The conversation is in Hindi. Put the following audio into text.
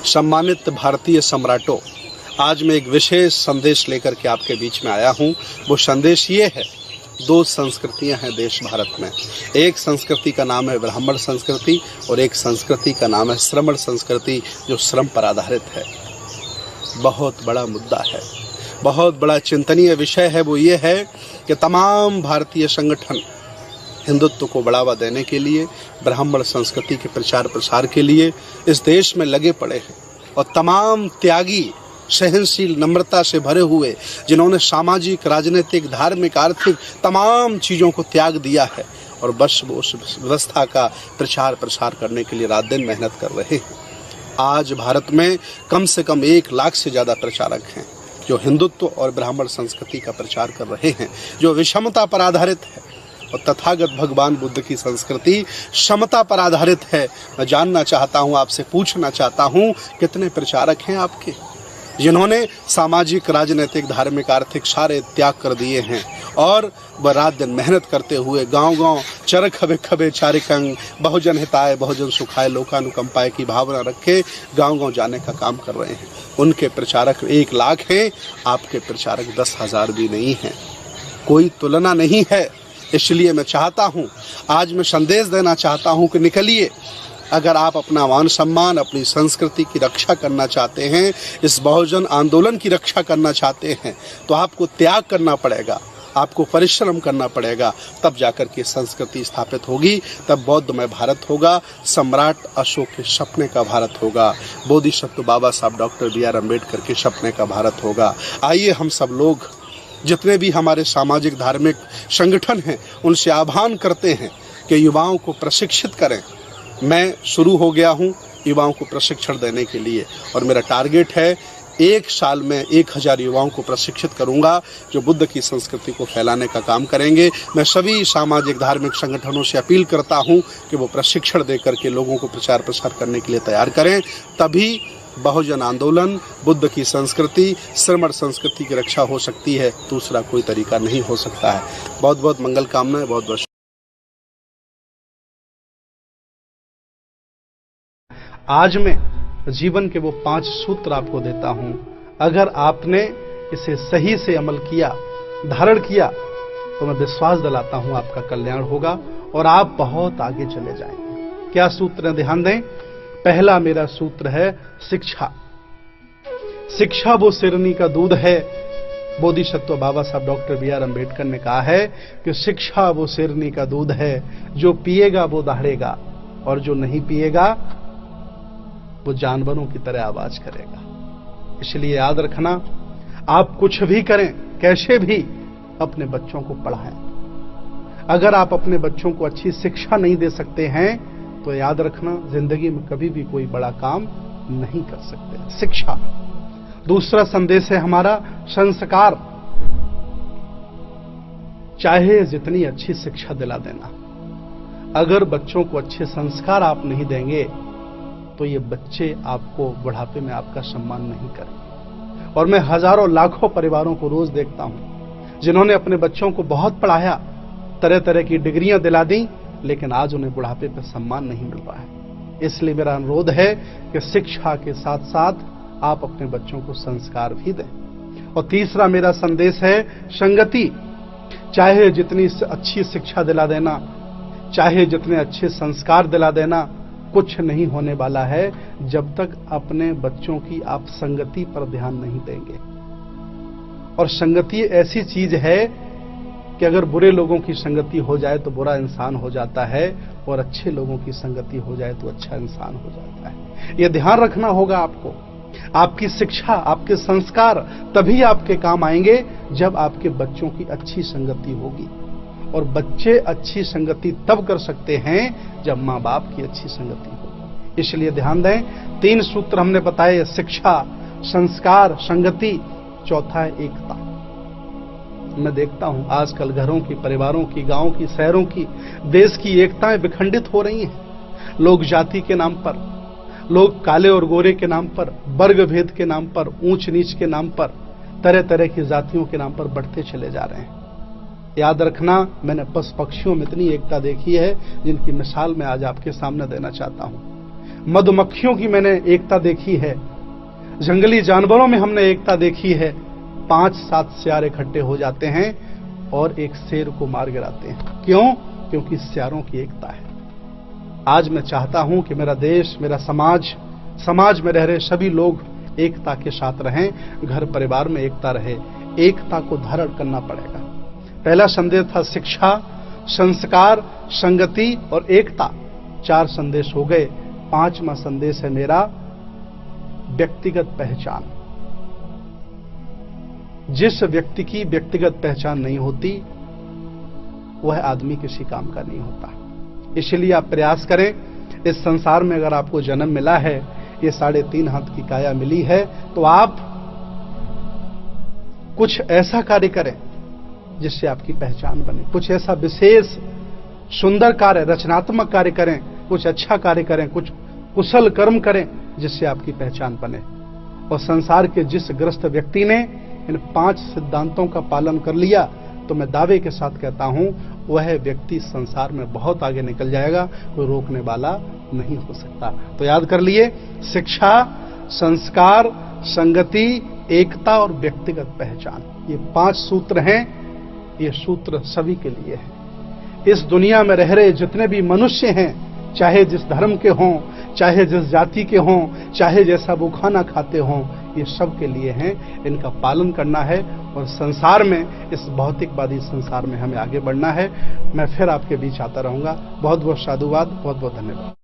सम्मानित भारतीय सम्राटों, आज मैं एक विशेष संदेश लेकर के आपके बीच में आया हूँ। वो संदेश ये है, दो संस्कृतियां हैं देश भारत में। एक संस्कृति का नाम है ब्राह्मण संस्कृति और एक संस्कृति का नाम है श्रमण संस्कृति, जो श्रम पर आधारित है। बहुत बड़ा मुद्दा है, बहुत बड़ा चिंतनीय विषय है। वो ये है कि तमाम भारतीय संगठन हिंदुत्व को बढ़ावा देने के लिए, ब्राह्मण संस्कृति के प्रचार प्रसार के लिए इस देश में लगे पड़े हैं। और तमाम त्यागी, सहनशील, नम्रता से भरे हुए, जिन्होंने सामाजिक, राजनीतिक, धार्मिक, आर्थिक तमाम चीज़ों को त्याग दिया है और बस वो उस व्यवस्था का प्रचार प्रसार करने के लिए रात दिन मेहनत कर रहे हैं। आज भारत में कम से कम 1 लाख से ज़्यादा प्रचारक हैं जो हिंदुत्व और ब्राह्मण संस्कृति का प्रचार कर रहे हैं, जो विषमता पर आधारित है। और तथागत भगवान बुद्ध की संस्कृति समता पर आधारित है। मैं जानना चाहता हूँ, आपसे पूछना चाहता हूँ, कितने प्रचारक हैं आपके जिन्होंने सामाजिक, राजनीतिक, धार्मिक, आर्थिक सारे त्याग कर दिए हैं और वह रात दिन मेहनत करते हुए गांव-गांव चर खबे खबे चारिकंग, बहुजन हिताय बहुजन सुखाय लोकानुकंपाय की भावना रखे गांव-गांव जाने का काम कर रहे हैं। उनके प्रचारक 1 लाख हैं, आपके प्रचारक 10,000 भी नहीं हैं। कोई तुलना नहीं है। इसलिए मैं चाहता हूँ, आज मैं संदेश देना चाहता हूँ कि निकलिए। अगर आप अपना मान सम्मान, अपनी संस्कृति की रक्षा करना चाहते हैं, इस बहुजन आंदोलन की रक्षा करना चाहते हैं, तो आपको त्याग करना पड़ेगा, आपको परिश्रम करना पड़ेगा। तब जाकर के संस्कृति स्थापित होगी, तब बौद्धमय भारत होगा, सम्राट अशोक के सपने का भारत होगा, बोधिसत्व बाबा साहब डॉक्टर बी आर अम्बेडकर के सपने का भारत होगा। आइए हम सब लोग, जितने भी हमारे सामाजिक धार्मिक संगठन हैं, उनसे आह्वान करते हैं कि युवाओं को प्रशिक्षित करें। मैं शुरू हो गया हूं युवाओं को प्रशिक्षण देने के लिए और मेरा टारगेट है 1 साल में 1000 युवाओं को प्रशिक्षित करूंगा, जो बुद्ध की संस्कृति को फैलाने का काम करेंगे। मैं सभी सामाजिक धार्मिक संगठनों से अपील करता हूं कि वो प्रशिक्षण देकर के लोगों को प्रचार प्रसार करने के लिए तैयार करें। तभी बहुजन आंदोलन, बुद्ध की संस्कृति, श्रमण संस्कृति की रक्षा हो सकती है। दूसरा कोई तरीका नहीं हो सकता है। बहुत बहुत मंगल कामनाएं, बहुत बहुत। आज मैं जीवन के वो 5 सूत्र आपको देता हूं। अगर आपने इसे सही से अमल किया, धारण किया, तो मैं विश्वास दिलाता हूं आपका कल्याण होगा और आप बहुत आगे चले जाएंगे। क्या सूत्र है, ध्यान दें। पहला मेरा सूत्र है शिक्षा। शिक्षा वो सिरनी का दूध है। बोधिसत्व बाबा साहब डॉक्टर बी आर अम्बेडकर ने कहा है कि शिक्षा वो सिरनी का दूध है, जो पिएगा वो दहाड़ेगा और जो नहीं पिएगा वो जानवरों की तरह आवाज करेगा। इसलिए याद रखना, आप कुछ भी करें, कैसे भी, अपने बच्चों को पढ़ाएं। अगर आप अपने बच्चों को अच्छी शिक्षा नहीं दे सकते हैं, तो याद रखना, जिंदगी में कभी भी कोई बड़ा काम नहीं कर सकते। शिक्षा। दूसरा संदेश है हमारा संस्कार। चाहे जितनी अच्छी शिक्षा दिला देना, अगर बच्चों को अच्छे संस्कार आप नहीं देंगे, तो ये बच्चे आपको बुढ़ापे में आपका सम्मान नहीं करेंगे। और मैं हजारों लाखों परिवारों को रोज देखता हूं, जिन्होंने अपने बच्चों को बहुत पढ़ाया, तरह तरह की डिग्रियां दिला दी, लेकिन आज उन्हें बुढ़ापे पर सम्मान नहीं मिल रहा है। इसलिए मेरा अनुरोध है कि शिक्षा के साथ साथ आप अपने बच्चों को संस्कार भी दें। और तीसरा मेरा संदेश है संगति। चाहे जितनी अच्छी शिक्षा दिला देना, चाहे जितने अच्छे संस्कार दिला देना, कुछ नहीं होने वाला है जब तक अपने बच्चों की आप संगति पर ध्यान नहीं देंगे। और संगति ऐसी चीज है कि अगर बुरे लोगों की संगति हो जाए तो बुरा इंसान हो जाता है, और अच्छे लोगों की संगति हो जाए तो अच्छा इंसान हो जाता है। यह ध्यान रखना होगा आपको। आपकी शिक्षा, आपके संस्कार तभी आपके काम आएंगे जब आपके बच्चों की अच्छी संगति होगी। और बच्चे अच्छी संगति तब कर सकते हैं जब माँ बाप की अच्छी संगति हो। इसलिए ध्यान दें, 3 सूत्र हमने बताए, शिक्षा, संस्कार, संगति। चौथा है एकता। मैं देखता हूं आजकल घरों की, परिवारों की, गांवों की, शहरों की, देश की एकताएं विखंडित हो रही हैं। लोग जाति के नाम पर, लोग काले और गोरे के नाम पर, वर्ग भेद के नाम पर, ऊंच नीच के नाम पर, तरह तरह की जातियों के नाम पर बढ़ते चले जा रहे हैं। याद रखना, मैंने पशु पक्षियों में इतनी एकता देखी है जिनकी मिसाल मैं आज आपके सामने देना चाहता हूं। मधुमक्खियों की मैंने एकता देखी है, जंगली जानवरों में हमने एकता देखी है। 5-7 सियार इकट्ठे हो जाते हैं और एक शेर को मार गिराते हैं। क्यों? क्योंकि सियारों की एकता है। आज मैं चाहता हूं कि मेरा देश, मेरा समाज में रह रहे सभी लोग एकता के साथ रहें, घर परिवार में एकता रहे। एकता को धारण करना पड़ेगा। पहला संदेश था शिक्षा, संस्कार, संगति और एकता। 4 संदेश हो गए। 5वां संदेश है मेरा व्यक्तिगत पहचान। जिस व्यक्ति की व्यक्तिगत पहचान नहीं होती, वह आदमी किसी काम का नहीं होता। इसलिए आप प्रयास करें, इस संसार में अगर आपको जन्म मिला है, ये 3.5 हाथ की काया मिली है, तो आप कुछ ऐसा कार्य करें जिससे आपकी पहचान बने। कुछ ऐसा विशेष सुंदर कार्य, रचनात्मक कार्य करें, कुछ अच्छा कार्य करें, कुछ कुशल कर्म करें जिससे आपकी पहचान बने। और संसार के जिस ग्रस्त व्यक्ति ने इन 5 सिद्धांतों का पालन कर लिया, तो मैं दावे के साथ कहता हूं, वह व्यक्ति संसार में बहुत आगे निकल जाएगा, कोई रोकने वाला नहीं हो सकता। तो याद कर लिए, शिक्षा, संस्कार, संगति, एकता और व्यक्तिगत पहचान, ये 5 सूत्र हैं। ये सूत्र सभी के लिए है। इस दुनिया में रह रहे जितने भी मनुष्य हैं, चाहे जिस धर्म के हों, चाहे जिस जाति के हों, चाहे जैसा वो खाना खाते हों, ये सब के लिए हैं। इनका पालन करना है और संसार में, इस भौतिकवादी संसार में हमें आगे बढ़ना है। मैं फिर आपके बीच आता रहूंगा। बहुत बहुत साधुवाद, बहुत बहुत धन्यवाद।